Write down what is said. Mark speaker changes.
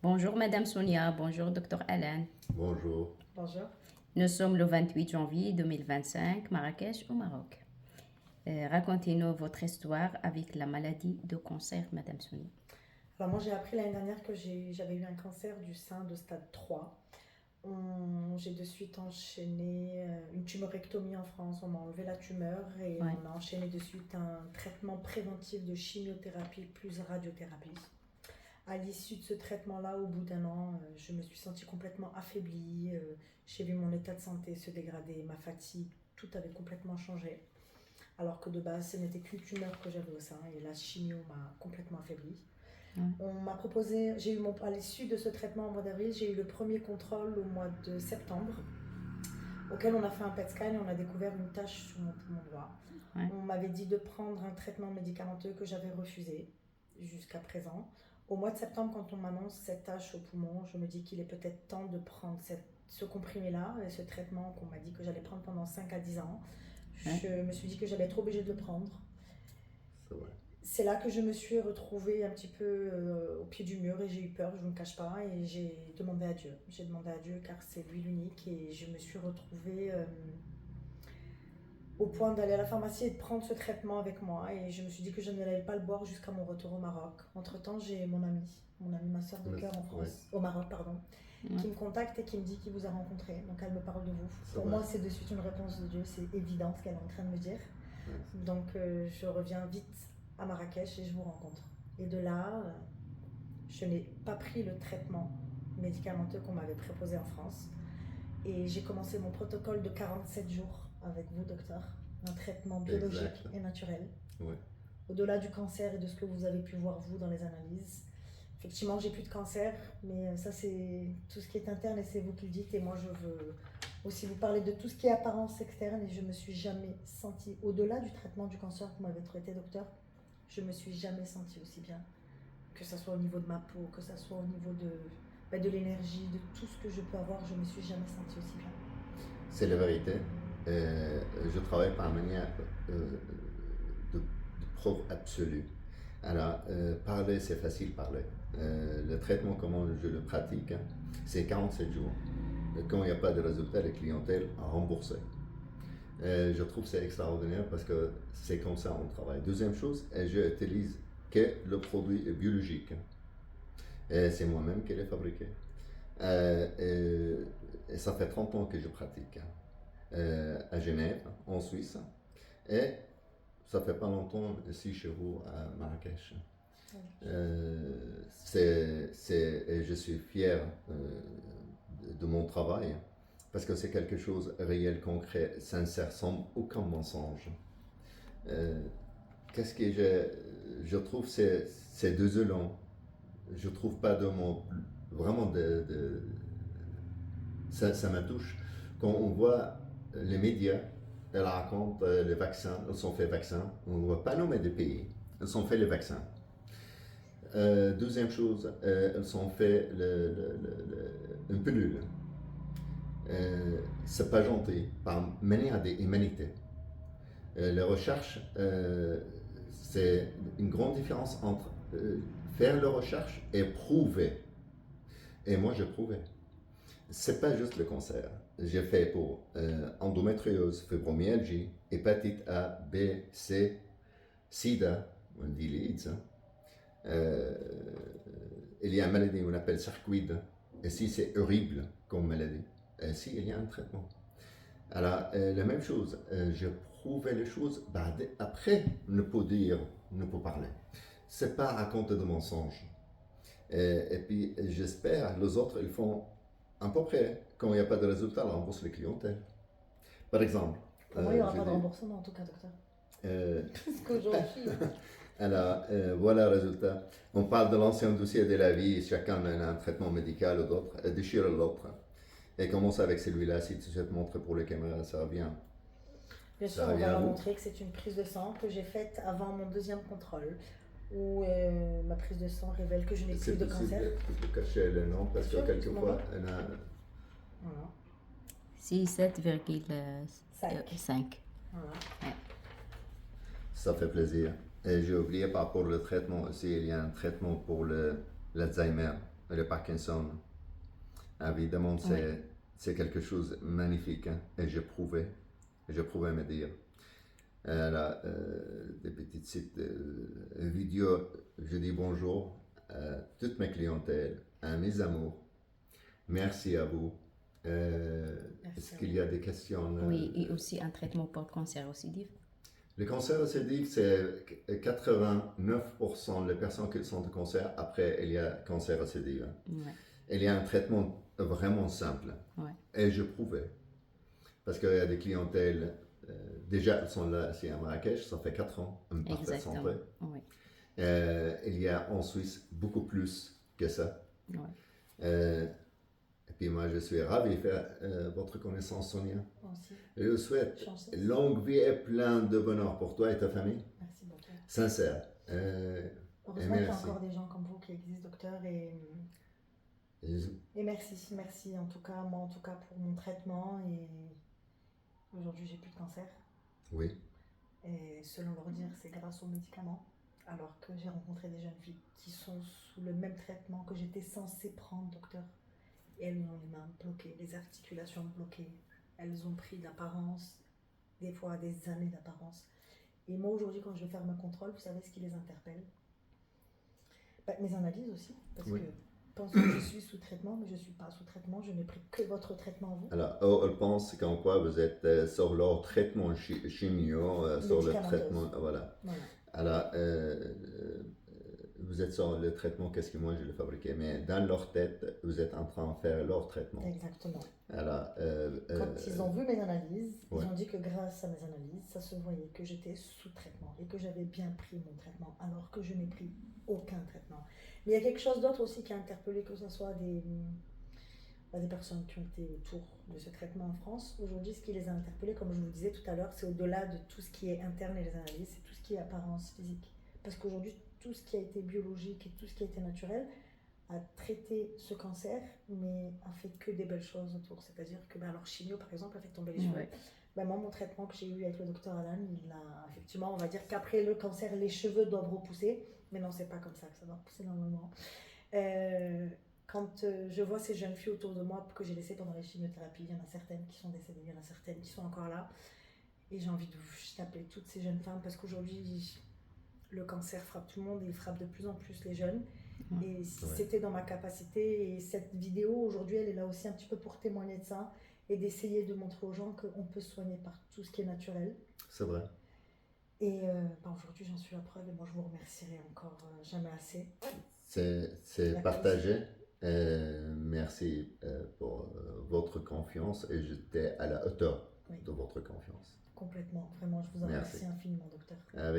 Speaker 1: Bonjour Madame Sonia, bonjour Docteur Alain.
Speaker 2: Bonjour.
Speaker 3: Bonjour.
Speaker 1: Nous sommes le 28 janvier 2025, Marrakech au Maroc. Racontez-nous votre histoire avec la maladie de cancer, Madame Sonia.
Speaker 3: Alors moi j'ai appris l'année dernière que j'avais eu un cancer du sein de stade 3. J'ai de suite enchaîné une tumorectomie en France, on m'a enlevé la tumeur et
Speaker 1: Ouais.
Speaker 3: on a enchaîné de suite un traitement préventif de chimiothérapie plus radiothérapie. À l'issue de ce traitement-là, au bout d'un an, je me suis sentie complètement affaiblie, j'ai vu mon état de santé se dégrader, ma fatigue, tout avait complètement changé. Alors que de base, ce n'était qu'une tumeur que j'avais au sein et la chimio m'a complètement affaiblie. On m'a proposé, à l'issue de ce traitement au mois d'avril, j'ai eu le premier contrôle au mois de septembre, auquel on a fait un PET scan et on a découvert une tache sur mon poumon droit.
Speaker 1: Ouais.
Speaker 3: On m'avait dit de prendre un traitement médicamenteux que j'avais refusé jusqu'à présent. Au mois de septembre, quand on m'annonce cette tache au poumon, je me dis qu'il est peut-être temps de prendre ce comprimé-là et ce traitement qu'on m'a dit que j'allais prendre pendant 5 à 10 ans.
Speaker 1: Ouais.
Speaker 3: Je me suis dit que j'allais être obligée de le prendre.
Speaker 2: C'est vrai.
Speaker 3: C'est là que je me suis retrouvée un petit peu au pied du mur et j'ai eu peur, je ne me cache pas, et j'ai demandé à Dieu. J'ai demandé à Dieu car c'est lui l'unique et je me suis retrouvée au point d'aller à la pharmacie et de prendre ce traitement avec moi et je me suis dit que je n'allais pas le boire jusqu'à mon retour au Maroc. Entre-temps, j'ai mon ami, ma soeur de cœur en France, au Maroc, pardon, qui me contacte et qui me dit qu'il vous a rencontré. Donc elle me parle de vous. Pour moi, c'est de suite une réponse de Dieu, c'est évident ce qu'elle est en train de me dire. Donc je reviens vite à Marrakech et je vous rencontre. Et de là, je n'ai pas pris le traitement médicamenteux qu'on m'avait proposé en France. Et j'ai commencé mon protocole de 47 jours avec vous, docteur. Un traitement biologique et naturel.
Speaker 2: Ouais.
Speaker 3: Au-delà du cancer et de ce que vous avez pu voir, vous, dans les analyses. Effectivement, j'ai plus de cancer, mais ça, c'est tout ce qui est interne et c'est vous qui le dites. Et moi, je veux aussi vous parler de tout ce qui est apparence externe et je me suis jamais sentie, au-delà du traitement du cancer que vous m'avez traité, docteur, je me suis jamais sentie aussi bien. Que ce soit au niveau de ma peau, que ce soit au niveau de l'énergie, de tout ce que je peux avoir, je me suis jamais sentie aussi bien.
Speaker 2: C'est la vérité. Je travaille par manière de preuve absolue. Alors, parler, c'est facile parler. Le traitement, comment je le pratique, c'est 47 jours. Quand il n'y a pas de résultat, la clientèle a remboursé. Je trouve que c'est extraordinaire parce que c'est comme ça on travaille. Deuxième chose, je utilise que le produit biologique. C'est moi-même qui l'ai fabriqué. Et ça fait 30 ans que je pratique à Genève, en Suisse. Et ça fait pas longtemps ici chez vous à Marrakech. Et je suis fier de mon travail parce que c'est quelque chose de réel, concret, sincère, sans aucun mensonge. Qu'est-ce que je trouve c'est désolant. Je trouve pas de mots vraiment ça me touche quand on voit les médias elles racontent les vaccins, elles sont faits vaccins, on ne va pas nommer de pays, elles sont faits les vaccins. Deuxième chose, elles sont fait une pilule. C'est pas gentil par manière de l'humanité. La recherche, c'est une grande différence entre faire la recherche et prouver. Et moi, j'ai prouvé. C'est pas juste le cancer. J'ai fait pour endométriose, fibromyalgie, hépatite A, B, C, sida, on dit l'AIDS. Il y a une maladie qu'on appelle sarcoïde. Et si c'est horrible comme maladie, si il y a un traitement. Alors, la même chose, je prouvais les choses, après, ne peut dire, ne peut parler. C'est pas raconter de mensonges. Et puis, j'espère, les autres, ils font à peu près, quand il n'y a pas de résultat, on rembourse les clientèles. Par exemple.
Speaker 3: Pour moi, il n'y aura pas de remboursement en tout cas, docteur. Parce qu'aujourd'hui.
Speaker 2: Alors, voilà le résultat. On parle de l'ancien dossier de la vie, chacun a un traitement médical ou d'autre, déchire l'autre. Et commence avec celui-là, si tu sais te montrer pour les caméras, ça va bien.
Speaker 3: Bien sûr, on va leur montrer que c'est une prise de sang que j'ai faite avant mon deuxième contrôle, où ma prise de sang révèle que je n'ai plus de cancer.
Speaker 2: Tu peux cacher le nom parce que quelquefois, on a...
Speaker 1: Voilà. 67,5.
Speaker 3: Voilà.
Speaker 1: Ouais.
Speaker 2: Ça fait plaisir. Et j'ai oublié par rapport au traitement aussi, il y a un traitement pour l'Alzheimer. le Parkinson. Évidemment, c'est quelque chose de magnifique, hein, et je pouvais me dire. Là, des petites sites vidéo, je dis bonjour à toute ma clientèle, à mes amours. Merci à vous. Est-ce qu'il y a des questions?
Speaker 1: Oui, et aussi un traitement pour le cancer récidive.
Speaker 2: Le cancer récidive, c'est 89% des personnes qui sont de cancer. Après, il y a cancer récidive.
Speaker 1: Ouais.
Speaker 2: Il y a un traitement vraiment simple.
Speaker 1: Ouais.
Speaker 2: Et je prouvais. Parce qu'il y a des clientèles, déjà, elles sont là ici à Marrakech, ça fait 4 ans, une parfaite santé.
Speaker 1: Oui.
Speaker 2: Il y a en Suisse beaucoup plus que ça.
Speaker 1: Ouais.
Speaker 2: Et puis moi, je suis ravi de faire votre connaissance, Sonia.
Speaker 3: Aussi.
Speaker 2: Je vous souhaite longue vie et plein de bonheur pour toi et ta famille.
Speaker 3: Merci beaucoup.
Speaker 2: Sincère.
Speaker 3: Heureusement qu'il y a encore des gens comme vous qui existent, docteur. Et merci en tout cas, moi en tout cas pour mon traitement. Et aujourd'hui, j'ai plus de cancer.
Speaker 2: Oui.
Speaker 3: Et selon leur dire, c'est grâce aux médicaments. Alors que j'ai rencontré des jeunes filles qui sont sous le même traitement que j'étais censée prendre, docteur. Et elles ont les mains bloquées, les articulations bloquées. Elles ont pris d'apparence, des fois des années d'apparence. Et moi aujourd'hui, quand je vais faire mon contrôle, vous savez ce qui les interpelle? Mes analyses aussi, parce que je pense que je suis sous traitement, mais je ne suis pas sous traitement, je n'ai pris que votre traitement vous.
Speaker 2: Alors, elle pense qu'en quoi vous êtes sur leur traitement chimio, sur le traitement, voilà. Alors, vous êtes sur le traitement, qu'est-ce que moi je l'ai fabriqué, mais dans leur tête, vous êtes en train de faire leur traitement.
Speaker 3: Exactement.
Speaker 2: Alors,
Speaker 3: quand ils ont vu mes analyses, ils ont dit que grâce à mes analyses, ça se voyait que j'étais sous traitement et que j'avais bien pris mon traitement, alors que je n'ai pris aucun traitement. Mais il y a quelque chose d'autre aussi qui a interpellé, que ce soit des personnes qui ont été autour de ce traitement en France. Aujourd'hui, ce qui les a interpellés, comme je vous disais tout à l'heure, c'est au-delà de tout ce qui est interne et les analyses, c'est tout ce qui est apparence physique. Parce qu'aujourd'hui, tout ce qui a été biologique et tout ce qui a été naturel a traité ce cancer, mais a fait que des belles choses autour. C'est-à-dire que alors chimio, par exemple, a fait tomber les cheveux. Moi, mon traitement que j'ai eu avec le docteur Alan, il a effectivement, on va dire qu'après le cancer, les cheveux doivent repousser. Mais non, c'est pas comme ça que ça doit repousser normalement. Quand je vois ces jeunes filles autour de moi que j'ai laissées pendant les chimiothérapies, il y en a certaines qui sont décédées, il y en a certaines qui sont encore là. Et j'ai envie de taper toutes ces jeunes femmes parce qu'aujourd'hui, le cancer frappe tout le monde et il frappe de plus en plus les jeunes. Et si c'était dans ma capacité, et cette vidéo aujourd'hui, elle est là aussi un petit peu pour témoigner de ça et d'essayer de montrer aux gens qu'on peut se soigner par tout ce qui est naturel.
Speaker 2: C'est vrai.
Speaker 3: Et aujourd'hui, j'en suis la preuve et moi, je vous remercierai encore jamais assez.
Speaker 2: C'est partagé. Merci pour votre confiance et j'étais à la hauteur de votre confiance.
Speaker 3: Complètement. Vraiment, je vous en remercie infiniment, docteur.
Speaker 2: Avec